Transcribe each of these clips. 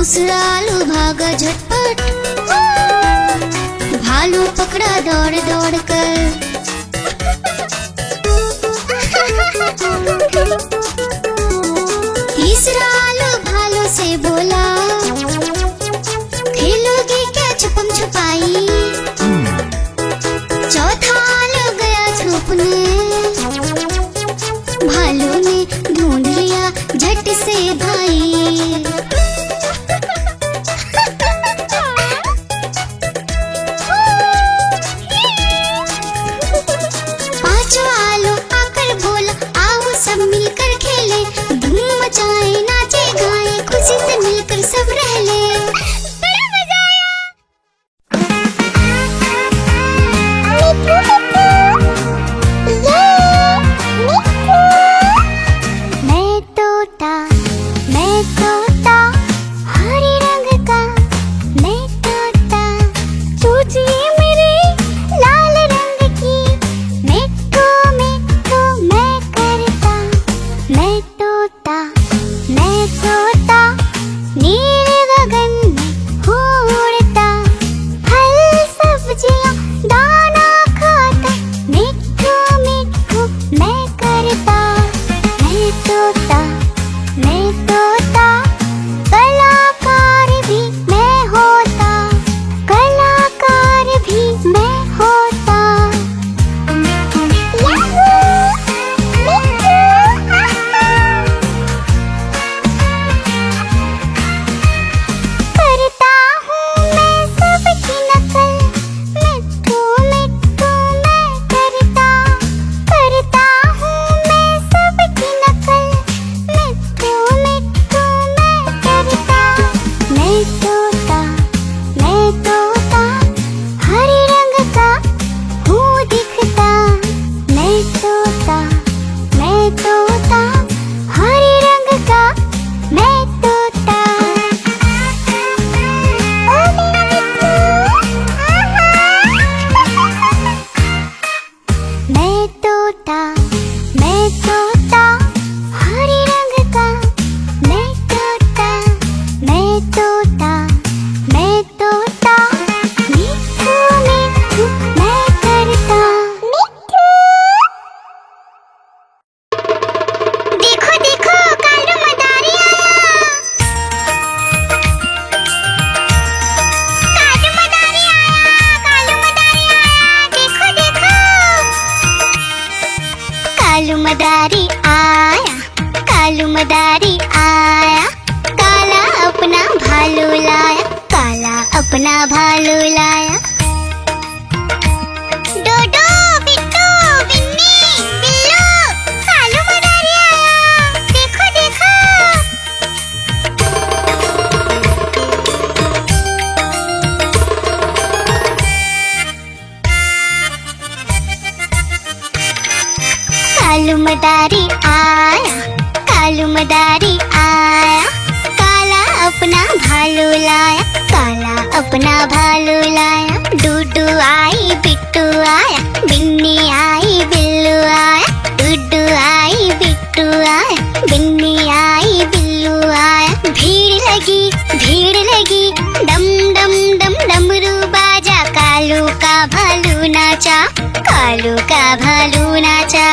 ससुराल भागा झटपट, भालू पकड़ा दौड़ दौड़ कर। तीसरा आलू भालू से बोला, खेलोगे क्या छुपम छुपाई। चौथा आलू गया छुपने, भालू ने ढूंढ लिया झट से भाई। पांचवा आलू आकर बोला, आओ सब मिलकर खेले, धूम मचाए नाचे गाए, खुशी से मिलकर सब रह ले। बड़ा मजा आया। मैं तोता हरे रंग का, मैं तोता चूचिए मेरे लाल रंग की, मिट्ठू मिट्ठू मैं करता। मैं तोता नीले गगन में उड़ता, फल सब्जियां दाना खाता, मिट्ठू मिट्ठू मैं करता। मैं तोता कलाकार भी मैं होता, कलाकार भी मैं होता। करता हूँ मैं सबकी नकल, मिट्ठू मिट्ठू मैं करता। करता हूँ मैं सबकी नकल, मिट्ठू मिट्ठू मैं करता। मैं तोता हरे रंग का हूँ दिखता। मैं तोता हरे रंग का मैं तोता। मैं तोता हरे रंग का मैं तोता। मैं तोता मिट्ठू मिट्ठू मैं करता। देखो देखो कालू मदारी आया। कालू मदारी आया, देखो देखो। कालू मदारी आया, काला अपना भालू लाया, काला अपना भालू लाया। डोडो बिट्टू बिन्नी बिल्लू, कालू मदारी आया, देखो देखो। कालू मदारी आया, काला अपना भालू लाया, काला अपना भालू लाया। डूडू आई बिट्टू आया, बिन्नी आई बिल्लू आया, डूडू आई बिट्टू आया, बिन्नी आई बिल्लू आया। भीड़ लगी डम डम डम डमरू बाजा, कालू का भालू नाचा, कालू का भालू नाचा।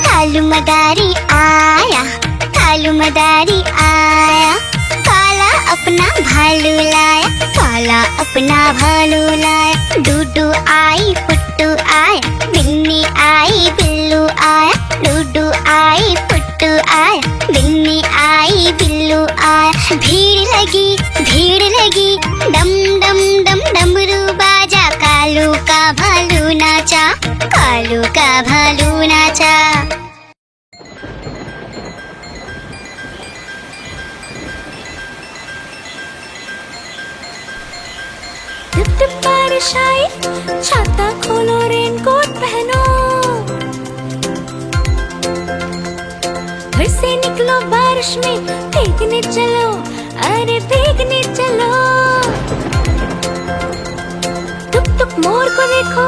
कालू मदारी आया, काला अपना भालू लाया, काला अपना भालू लाया। डूडू आई पुट्टू आया, बिन्नी आई बिल्लू आया, डूडू आई पुट्टू आया, बिन्नी आई बिल्लू आया। भीड़ लगी डम डम डम डमरू बाजा, कालू का भालू नाचा, कालू का भालू नाचा। बारिश आई, छाता खोलो रेनकोट पहनो, घर से निकलो बारिश में, भीगने चलो, अरे भीगने चलो। टुक टुक मोर को देखो,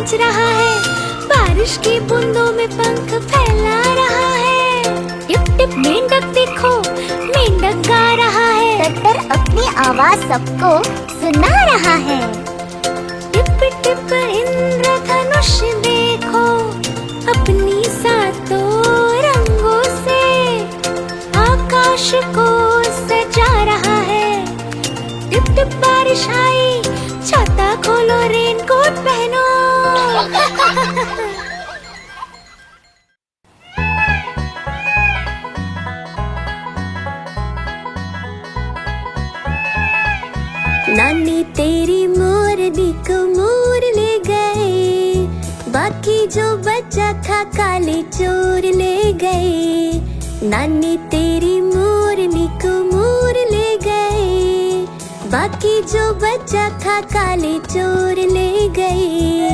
नाच रहा है, बारिश की बूंदों में पंख फैला रहा है। टिप टिप मेंढक देखो, मेंढक गा रहा है। टट्टर अपनी आवाज सबको सुना रहा है। टिप टिप इंद्रधनुष देखो, अपनी सातों रंगों से आकाश को सजा रहा है। टिप टिप बारिश आई, छाता खोलो, रेनकोट पहनो। नानी तेरी मोरनी को मोर ले गए, बाकी जो बचा था काले चोर ले गए। नानी तेरी मोरनी को मोर ले गए, बाकी जो बचा था काले चोर ले गए।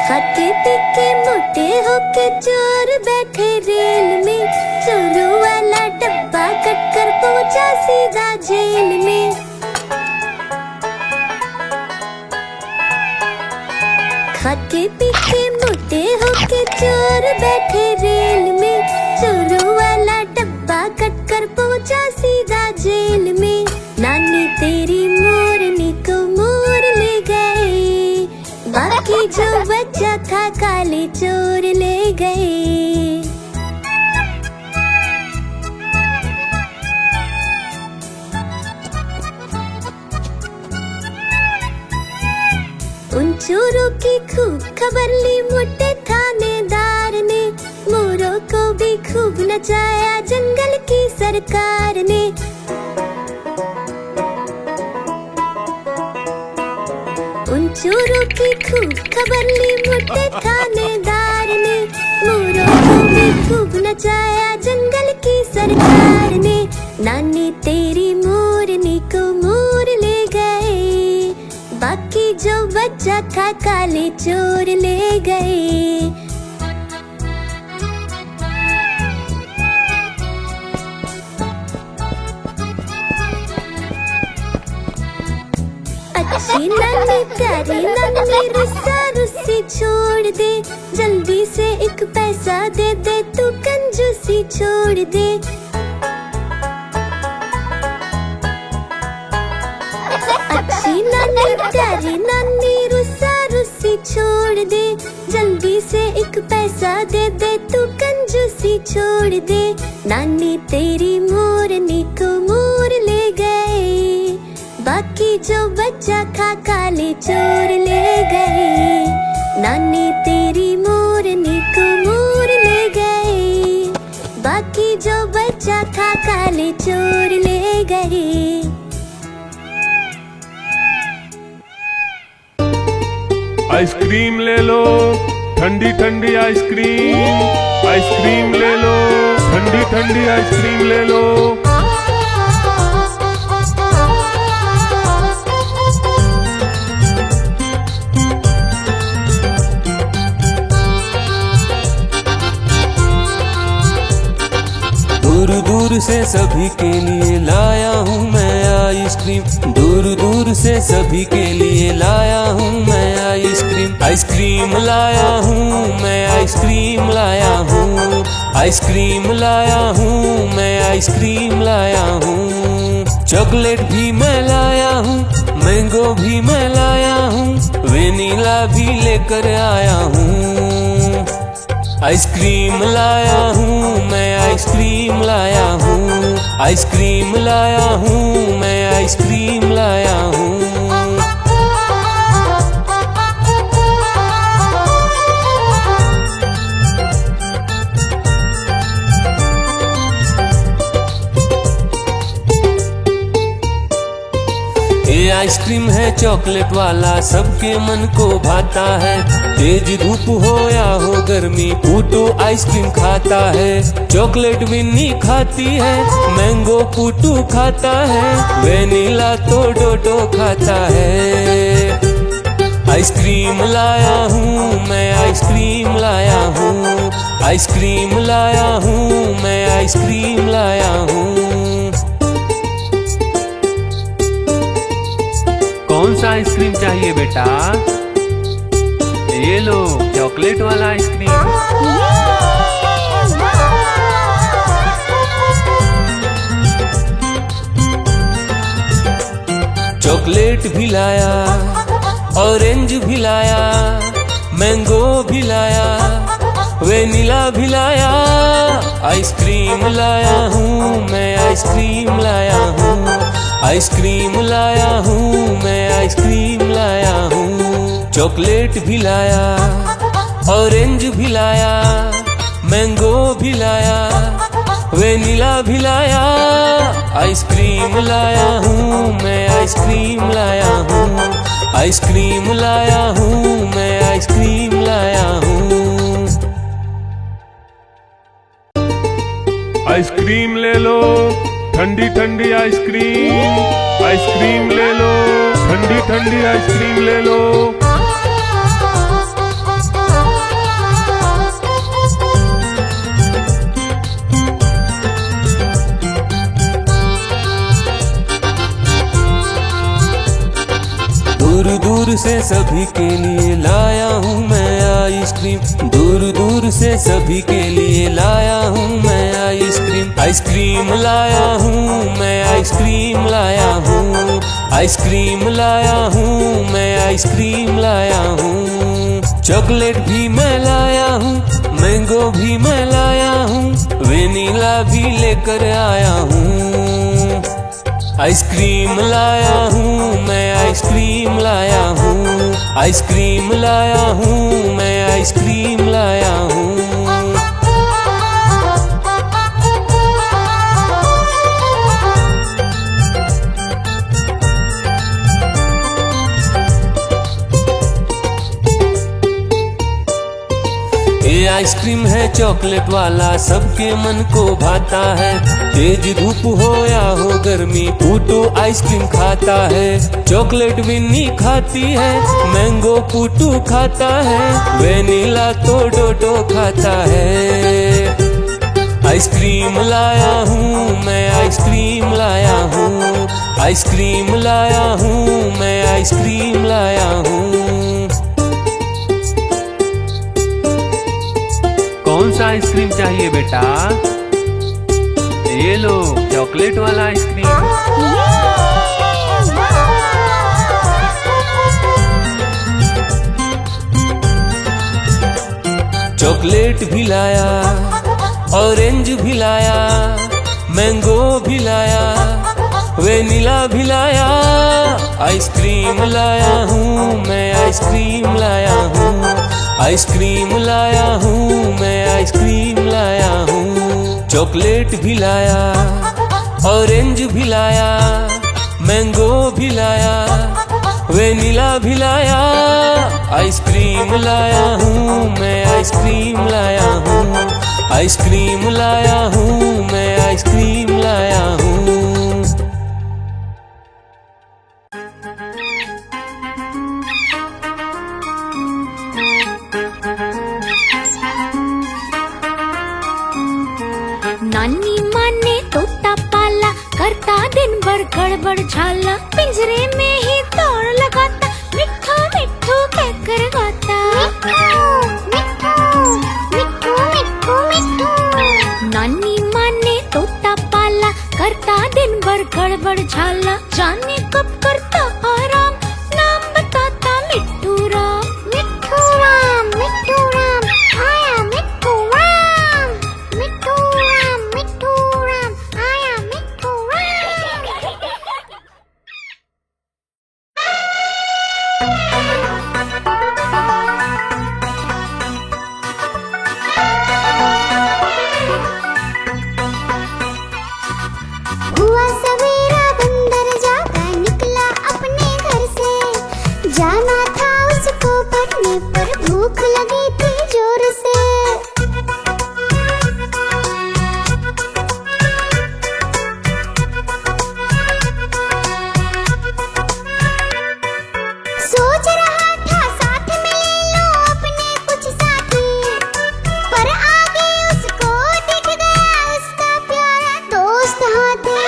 खाते पीके मोटे होके चोर बैठे रेल में, चोरों वाला डब्बा कट कर पहुंचा सीधा जेल में। खाते पीके मोटे होके चोर बैठे रेल में, चोरों वाला डब्बा कट कर पहुंचा सीधा जेल में। नानी तेरी मोरनी को मोर ले गए, बाकी जो बचा था काले चोर ले गए। उन चोरों की खूब खबर ली मोटे थानेदार ने, मोरों को भी खूब नचाया जंगल की सरकार ने। उन चोरों की खूब खबर ली मोटे थानेदार ने, मोरों को भी खूब नचाया जंगल की सरकार ने। नानी तेरी मोरनी को मोर ले गए, बाकी जो बचा था काले चोर ले गए। अच्छी नानी प्यारी नानी रुस्सा रुस्सी छोड़ दे, जल्दी से एक पैसा दे दे, तू कंजूसी छोड़ दे। अच्छी नानी प्यारी नानी रुस्सा रुस्सी छोड़ दे, जल्दी से एक पैसा दे दे, तू कंजूसी छोड़ दे। नानी तेरी मोरनी को मोर ले गए, बाकी जो बचा था काले चोर ले गए। नानी तेरी मोरनी को मोर ले गए, बाकी जो बचा था काले चोर ले गए। आइसक्रीम ले लो, ठंडी ठंडी आइसक्रीम। आइसक्रीम ले लो, ठंडी ठंडी आइसक्रीम ले लो। दूर दूर से सभी के लिए लाया हूँ मैं आइसक्रीम, दूर दूर से सभी के लिए लाया हूँ मैं आइसक्रीम। आइसक्रीम लाया हूँ मैं, आइसक्रीम लाया हूँ, आइसक्रीम लाया हूँ मैं, आइसक्रीम लाया हूँ। चॉकलेट भी मैं लाया हूँ, मैंगो भी मैं लाया हूँ, वेनिला भी लेकर आया हूँ। आइसक्रीम लाया हूँ मैं, आइसक्रीम लाया हूँ, आइसक्रीम लाया हूँ मैं, आइसक्रीम लाया हूँ। ये आइसक्रीम है चॉकलेट वाला, सबके मन को भाता है। तेज धूप हो या हो गर्मी, पूटू आइसक्रीम खाता है। चॉकलेट विन्नी खाती है, मैंगो पूटू खाता है, वेनिला तो डोडो खाता है। आइसक्रीम लाया हूँ मैं, आइसक्रीम लाया हूँ, आइसक्रीम लाया हूँ मैं, आइसक्रीम लाया हूँ। कौन सा आइसक्रीम चाहिए बेटा? ये लो। चॉकलेट वाला आइसक्रीम। चॉकलेट भी लाया, ऑरेंज भी लाया, मैंगो भी लाया, वेनिला भी लाया, आइसक्रीम लाया हूँ मैं, आइसक्रीम लाया हूँ, आइसक्रीम लाया हूँ मैं, आइसक्रीम लाया हूँ। चॉकलेट भी लाया, ऑरेंज भी लाया, मैंगो भी लाया, वेनिला भी लाया, आइसक्रीम लाया हूँ मैं, आइसक्रीम लाया हूँ, आइसक्रीम लाया हूँ मैं, आइसक्रीम लाया हूँ। आइसक्रीम ले लो, ठंडी ठंडी आइसक्रीम, आइसक्रीम ले लो, ठंडी ठंडी आइसक्रीम ले लो। दूर दूर से सभी के लिए लाया हूँ मैं आइसक्रीम, दूर दूर से सभी के लिए लाया हूँ मैं आइसक्रीम, आइसक्रीम लाया हूँ मैं, आइसक्रीम लाया हूँ, आइसक्रीम लाया हूँ मैं, आइसक्रीम लाया हूँ। चॉकलेट भी मैं लाया हूँ, मैंगो भी मैं लाया हूँ, वेनिला भी लेकर आया हूँ। आइसक्रीम लाया हूँ मैं, आइसक्रीम लाया हूँ, आइसक्रीम लाया हूँ मैं, आइसक्रीम लाया हूँ। ये आइसक्रीम है चॉकलेट वाला, सबके मन को भाता है। तेज धूप हो या हो गर्मी, पूटू आइसक्रीम खाता है। चॉकलेट विन्नी खाती है, मैंगो पूटू खाता है, वेनिला तो डोडो खाता है। आइसक्रीम लाया हूँ मैं, आइसक्रीम लाया हूँ, आइसक्रीम लाया हूँ मैं, आइसक्रीम लाया हूँ। कौन सा आइसक्रीम चाहिए बेटा? ये लो चॉकलेट वाला आइसक्रीम। चॉकलेट भी लाया, ऑरेंज भी लाया, मैंगो भी लाया, वेनिला भी लाया, आइसक्रीम लाया हूँ मैं, आइसक्रीम लाया हूँ, आइसक्रीम लाया हूँ मैं, आइसक्रीम लाया हूँ। चॉकलेट भी लाया, ऑरेंज भी लाया, मैंगो भी लाया, वेनिला भी लाया, आइसक्रीम लाया हूँ मैं, आइसक्रीम लाया हूँ, आइसक्रीम लाया हूँ मैं, आइसक्रीम लाया हूँ। नानी माँ ने तोता पाला, करता दिन भर गड़बड़ झाला, पिंजरे में ही दौड़ लगाता, मिट्ठू मिट्ठू कहकर गाता। मिट्ठू मिट्ठू मिट्ठू। नानी माँ ने तोता पाला, करता दिन भर गड़बड़ झाला, जाने कब करता आराम, नाम बताता मिट्ठू राम। मिट्ठू राम आया मिट्ठू राम, मिट्ठू राम आया मिट्ठू राम। हुआ सवेरा बंदर जागा निकला अपने घर से, जाना था उसको पढ़ने पर भूख लगी थी जोर से। सोच रहा था साथ में ले लो अपने कुछ साथी, पर आगे उसको दिख गया उसका प्यारा दोस्त हाथी।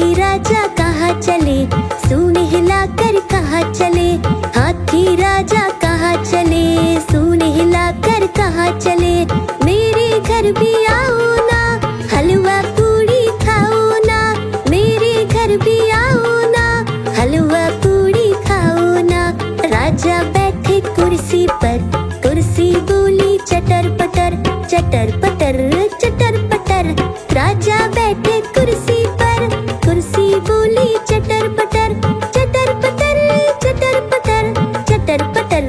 हाथी राजा कहाँ चले, सूंड हिलाकर कहाँ चले। हाथी राजा कहाँ चले, सूंड हिलाकर कहाँ चले। मेरे घर भी आओ ना, हलवा पूड़ी खाओ ना। मेरे घर भी आओ ना, हलवा पूड़ी खाओ ना। राजा बैठे कुर्सी पर, कुर्सी बोली चटर पटर, चटर पटर, चटर पटर। राजा बैठे कुर्सी पर, कुर्सी बोली चटर पटर, चटर पटर, चटर पटर, चटर पटर,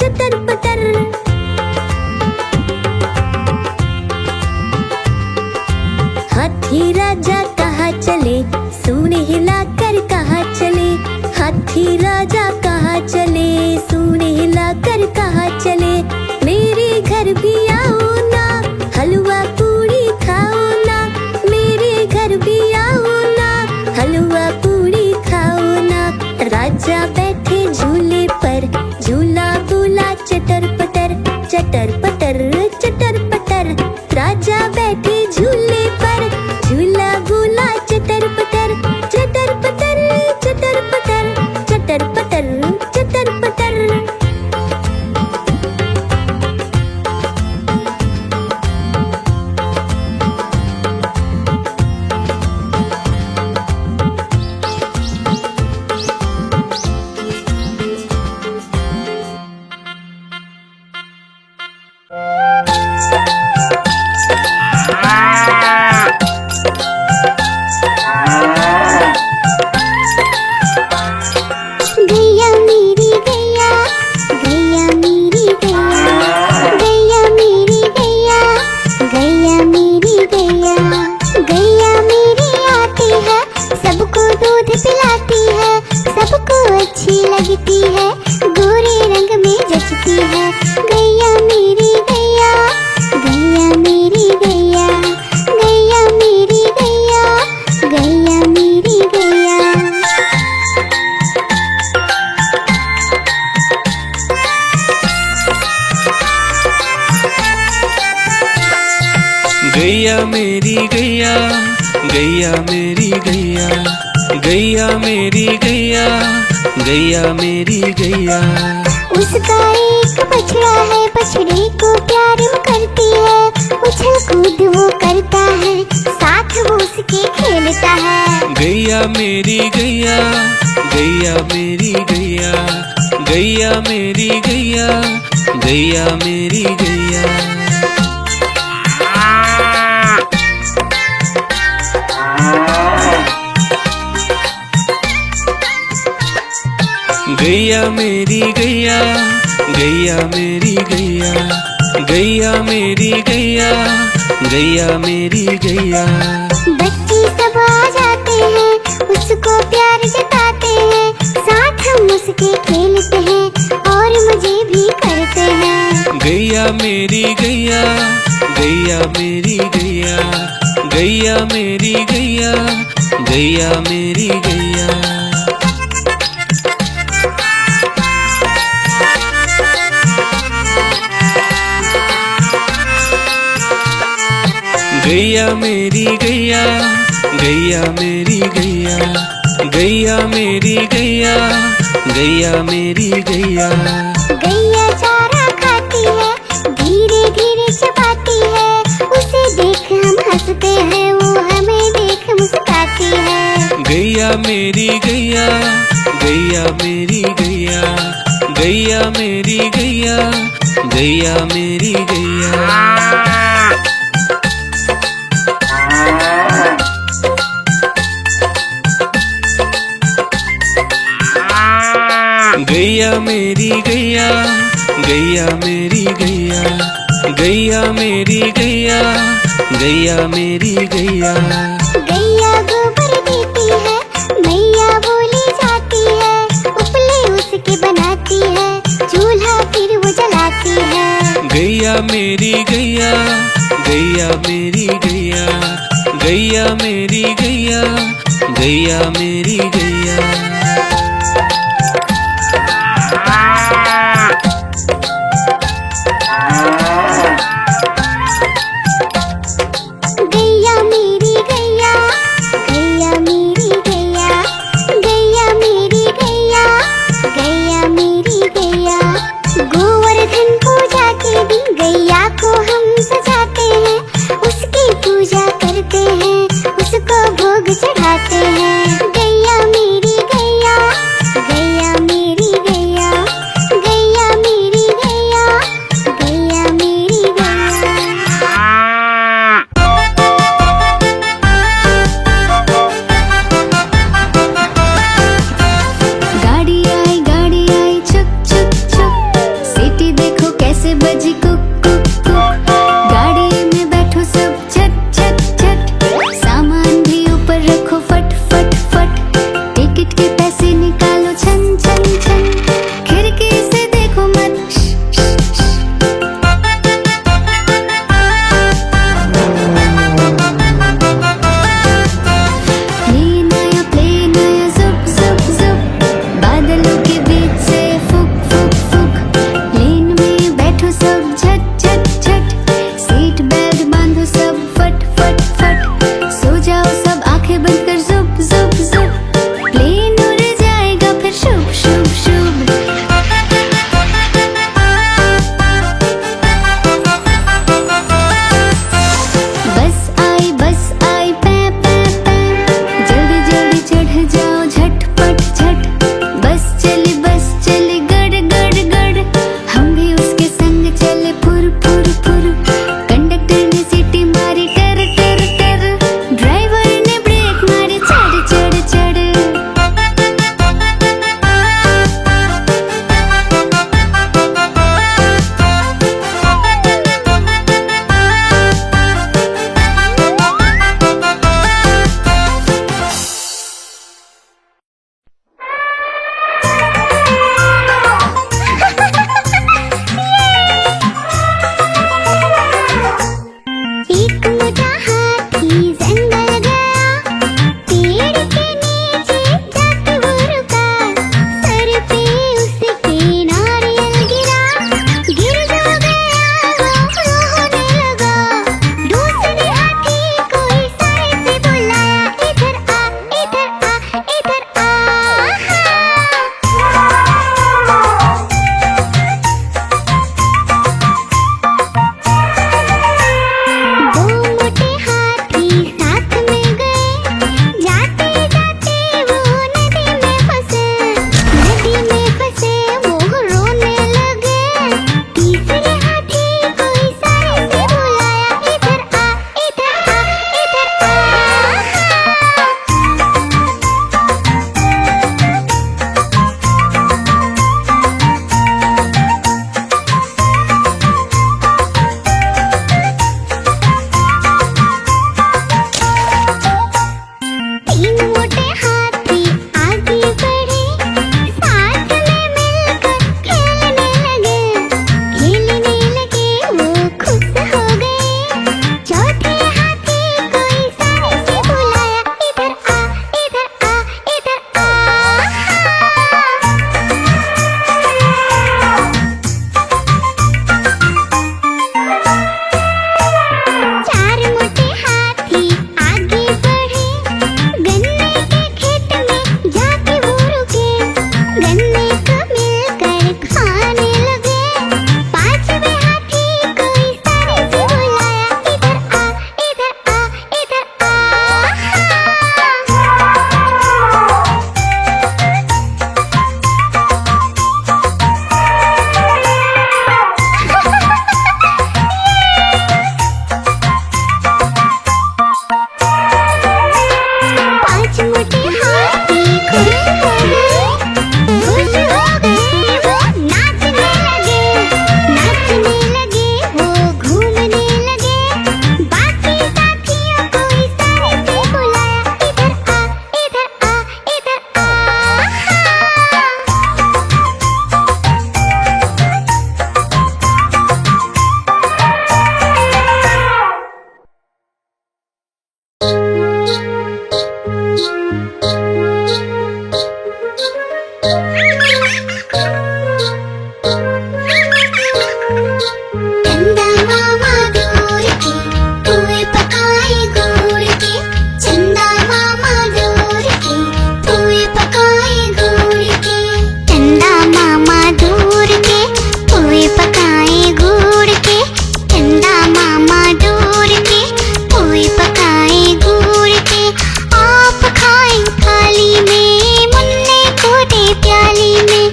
चटर पटर। हाथी राजा कहाँ चले, सूंड हिलाकर कहाँ चले। हाथी राजा कहाँ चले, सूंड हिलाकर कहाँ चले। मेरे घर भी आओ ना, हलवा पूड़ी खाओ ना। मेरे घर भी आओ ना, हलवा पूड़ी खाओ ना। राजा बैठे झूले पर, झूला बोला चटर पटर, चटर पटर, चटर पटर। राजा बैठे झूले पर, झूला बोला चटर पटर, चटर पटर, चटर पटर, चटर पटर, चटर पटर। गैया मेरी गैया, गैया मेरी गैया, गैया मेरी गैया, गैया मेरी गैया। गैया मेरी आती है, सबको दूध पिलाती है, सबको अच्छी लगती है, गोरे रंग में जचती है। गैया मेरी गैया, गैया मेरी गैया, गैया मेरी गैया, गैया मेरी गैया। गैया मेरी गैया, गैया मेरी गैया, गैया मेरी गैया, गैया मेरी गैया। उसका एक बछड़ा है, बछड़े को प्यार वो करती है, उछल कूद वो करता है, साथ वो उसके खेलता है। गैया मेरी गैया, गैया मेरी गैया, गैया मेरी गैया, गैया मेरी गैया। गैया मेरी गैया, गैया मेरी गैया, गैया मेरी गैया, गैया मेरी गैया। बच्चे सब आ जाते हैं, उसको प्यार जताते हैं, साथ हम उसके खेलते हैं और मजे भी करते हैं। गैया मेरी गैया, गैया मेरी गैया, गैया मेरी गैया, गैया मेरी गैया। गैया मेरी गैया, गैया मेरी गैया, गैया मेरी गैया, गैया मेरी गैया। गैया चारा खाती है, धीरे धीरे चबाती है, उसे देख हम हंसते हैं, वो हमें देख मुस्कुराती है। गैया मेरी गैया, गैया मेरी गैया, गैया मेरी गैया, गैया मेरी गैया। गैया मेरी गैया, गैया मेरी गैया, गैया मेरी गैया, गैया मेरी गैया। गैया गोबर देती है, मैया बोली जाती है, उपले उसके बनाती है, चूल्हा फिर वो जलाती है। गैया मेरी गैया, गैया मेरी गैया, गैया मेरी गैया, गैया मेरी गैया। गैया मेरी गैया, गैया मेरी चंदा मामा दूर के पुए पकाए गुड़ के, चंदा मामा दूर के पुए पकाए गुड़ के, चंदा मामा दूर के पुए पकाए गुड़ के, चंदा मामा दूर के पुए पकाए गुड़ के। आप खाएं थाली में, मुन्ने को दे प्याली में,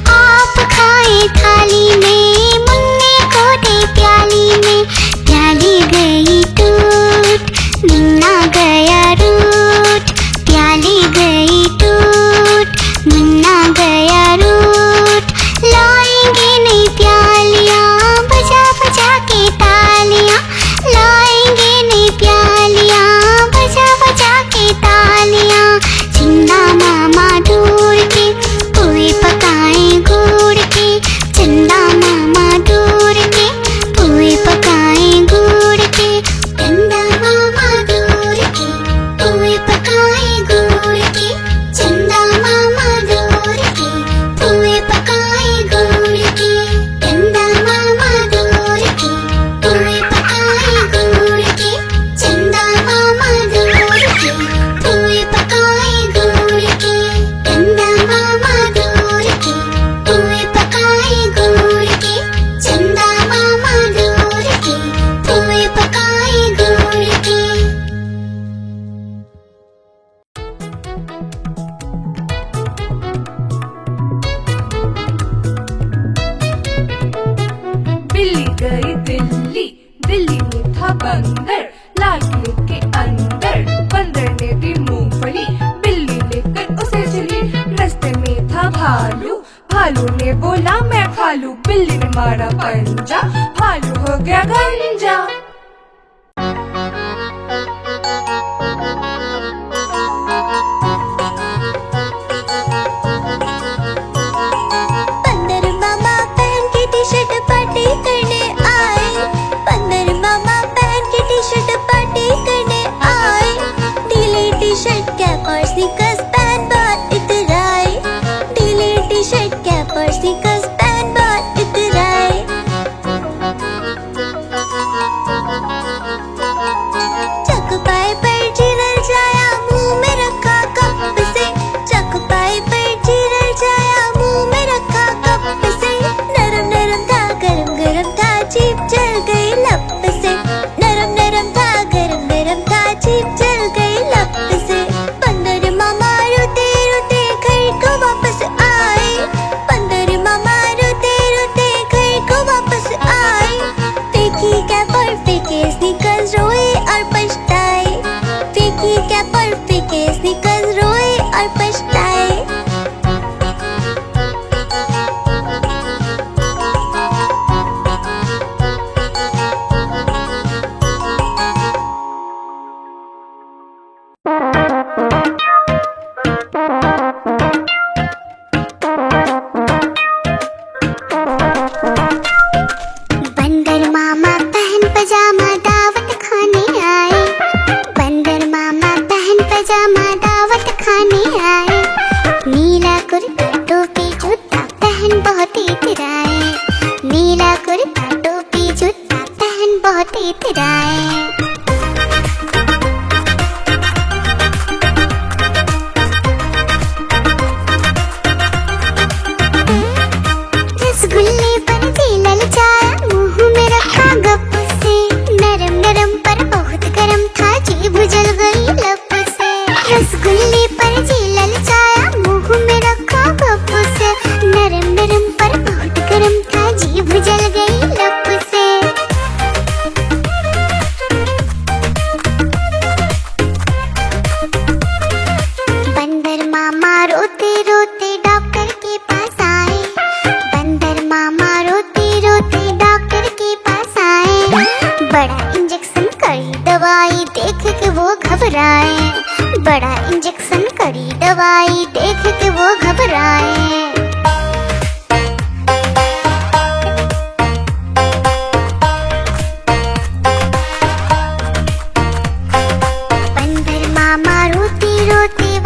आप खाएं थाली में, मुन्ने को दे प्याली में। प्याली गई टूट, मुन्ना गया रूठ, प्याली गई टूट, मुन्ना गया रूठ। लाएंगे नई प्यालियां बजा बजा के तालियां, लाएंगे नई प्यालियां बजा बजा के तालियां। चंदा मामा दूर के पुए पकाए गुड़ के, चंदा मामा दूर के पुए पकाए गुड़ के, चंदा मामा दूर के पुए पकाए गुड़ के, चंदा मामा दूर के पुए पकाए गुड़ के, चंदा मामा दूर के पुए पकाए गुड़ के, चंदा मामा दूर के पुए पकाए गुड़ के, चंदा मामा दूर के पुए पकाए गुड़ के, चंदा मामा दूर के पुए पकाए गुड़ के। बिल्ली गई दिल्ली, दिल्ली में था बंदर, लाल किले के अंदर बंदर ने दी मूंगफली, बिल्ली लेकर उसे चली। रास्ते में था भालू, भालू ने बोला मैं खा लूं, बिल्ली ने मारा पंजा, भालू हो गया गंजा। बंदर मामा पहन के टी शर्ट पार्टी करने आए, बंदर मामा पहन के टी शर्ट पार्टी करने आए। ढीली टी शर्ट कैप और स्नीकर्स पहन बहुत इतराए, ढीली टी शर्ट कैप और स्नीकर्स पहन बहुत इतराए। चकपाई पर चिरल जाया, मुंह में रखा कप से, चकपाई पर चिरल जाया, मुंह में रखा कप से। नरम नरम था गरम गरम था, जीभ जल गई लप से, नरम नरम था गरम गरम था, जीभ जल गई लप से। बंदर मामा रोते रोते घर को वापस आए, बंदर मामा रोते रोते घर को वापस आए। फेंकी कैप और फेंके स्नीकर्स, रोए और पछताए, फेंकी कैप और फेंके स्नीकर्स, रोए और पछताए। बंदर मामा पहन पजामा दावत खाने आए, बंदर मामा पहन पजामा दावत खाने आए। नीला कुर्ता टोपी जूता पहन बहुत इतराए, नीला कुर्ता टोपी जूता पहन बहुत इतराए। रसगुल्ले पर जी ललचाया, मुंह में रखा गप से, नरम नरम पर बहुत गरम था, जीभ जल गई लप से। रसगुल्ले पर जी ललचाया, मुंह में रखा गप से, नरम नरम पर बहुत गरम था, जीभ जल गई लप से। बंदर मामा रोते रोते डॉक्टर के पास आए, बंदर मामा रोते रोते डॉक्टर के पास आए। बड़ा इंजेक्शन कड़ी दवाई देख के वो घबराए, बड़ा इंजेक्शन कड़ी दवाई देख के वो घबराए। बंदर मामा रोते रोते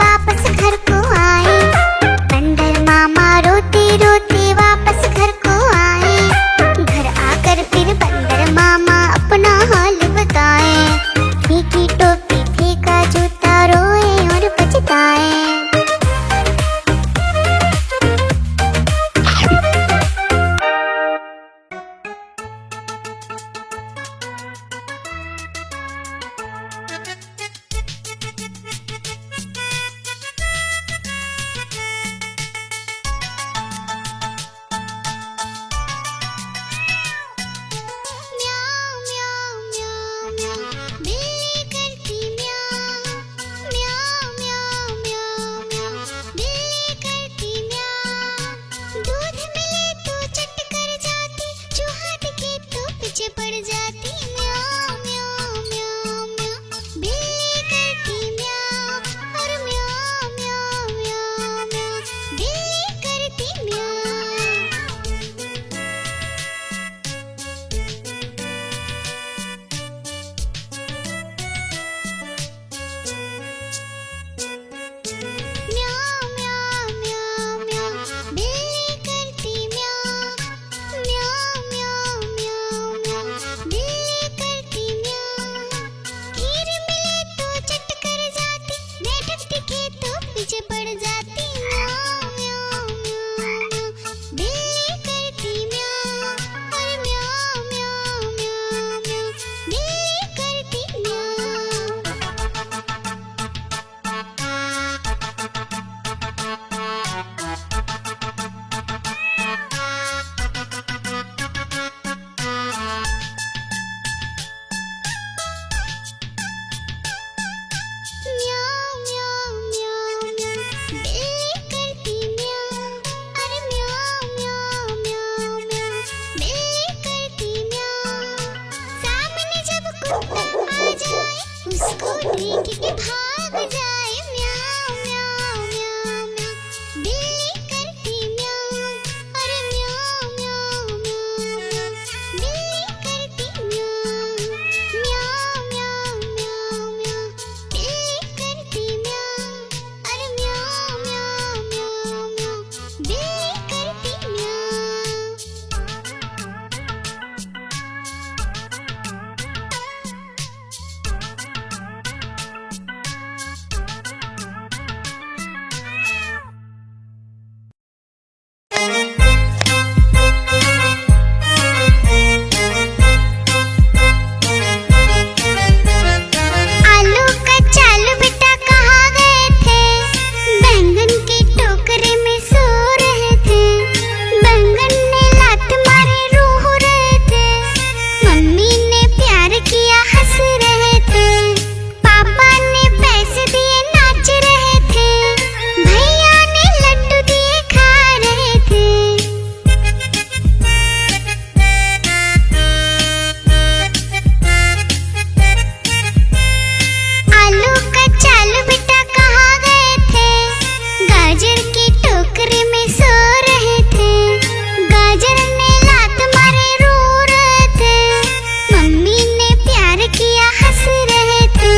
पड़ जाती म्याऊं म्याऊं म्याऊं म्याऊं। बिल्ली करती म्याऊं और म्याऊं म्याऊं म्याऊं म्याऊं। बिल्ली करती म्याऊं। म्याऊं म्याऊं म्याऊं म्याऊं। बिल्ली करती म्याऊं और म्याऊं म्याऊं म्याऊं म्याऊं। बिल्ली करती म्याऊं। सामने जब कुत्ता आ जाए उसको देख के भाग जाए म्याऊं म्याऊं म्याऊं म्याऊं। बिल्ली करती म्याऊं और म्याऊं म्याऊं म्याऊं म्याऊं। बिल्ली करती म्याऊं म्याऊं म्याऊं म्याऊं म्याऊं। बिल्ली करती म्याऊं और म्याऊं म्याऊं म्याऊं म्याऊं। बिल्ली करती म्याऊं। आलू का चालू बेटा कहाँ गए थे? बैंगन के टोकरे में सो रहे थे। बैंगन ने लात मारी रो रहे थे। मम्मी ने प्यार किया हंस रहे थे। पापा ने पैसे दिए नाच रहे थे। भैया ने लड्डू दिए खा रहे थे। आलू का चालू बेटा कहाँ गए थे? गाजर के टोकरे में सो रहे थे। गाजर ने लात मारे रो रहे थे। मम्मी ने प्यार किया हंस रहे थे।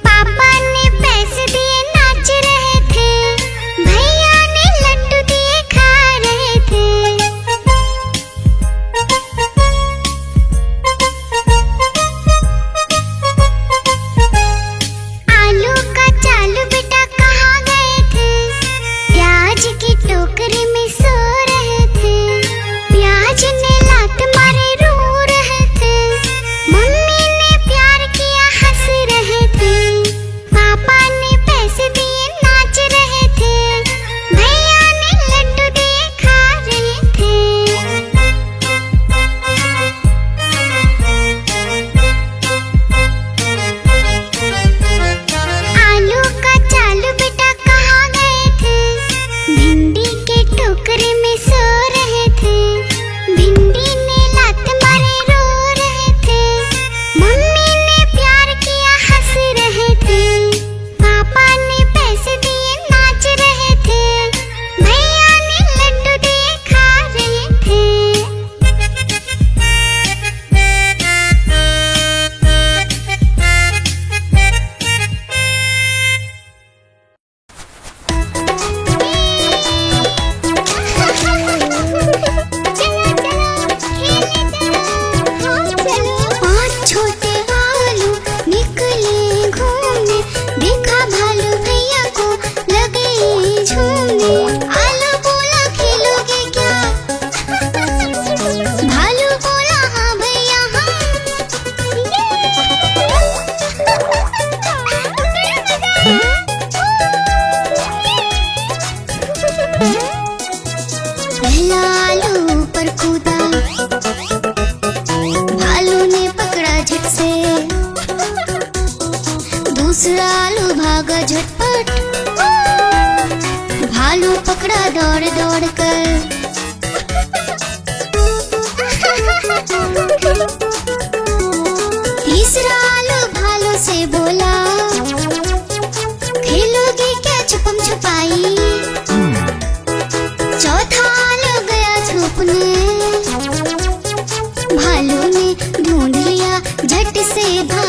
पापा ने पैसे दिए नाच रहे थे। भैया ने लड्डू दिए खा रहे थे। आलू का चालू बेटा कहाँ गए थे? प्याज के टोकरे में सो रहे थे। प्याज ने लात मारे रो रहे थे। मम्मी ने प्यार किया हंस रहे थे। पापा ने पैसे दिए नाच रहे थे। भैया ने लड्डू दिए खा रहे थे। आलू का चालू बेटा कहाँ गए थे? भिंडी के टोकरे में सो रहे थे। भिंडी ने लात मारे रो रहे थे। मम्मी ने प्यार किया हंस रहे थे। पापा ने पैसे दिए नाच रहे थे। भैया ने लड्डू दिए खा रहे थे। पाँच छोटे आलू निकले घूमने। देखा भालू भैया को लगे झूमने। आलू बोला खेलोगे क्या? भालू बोला हाँ भैया पहला आलू पर कूदा। भालू ने पकड़ा झट से। दूसरा आलू भागा झटपट। भालू पकड़ा दौड़ दौड़ कर। तीसरा आलू भालू से बोला खेलोगे क्या छुपम छुपाई? चौथा आलू गया छुपने। भालू ने ढूंढ लिया झट से भालू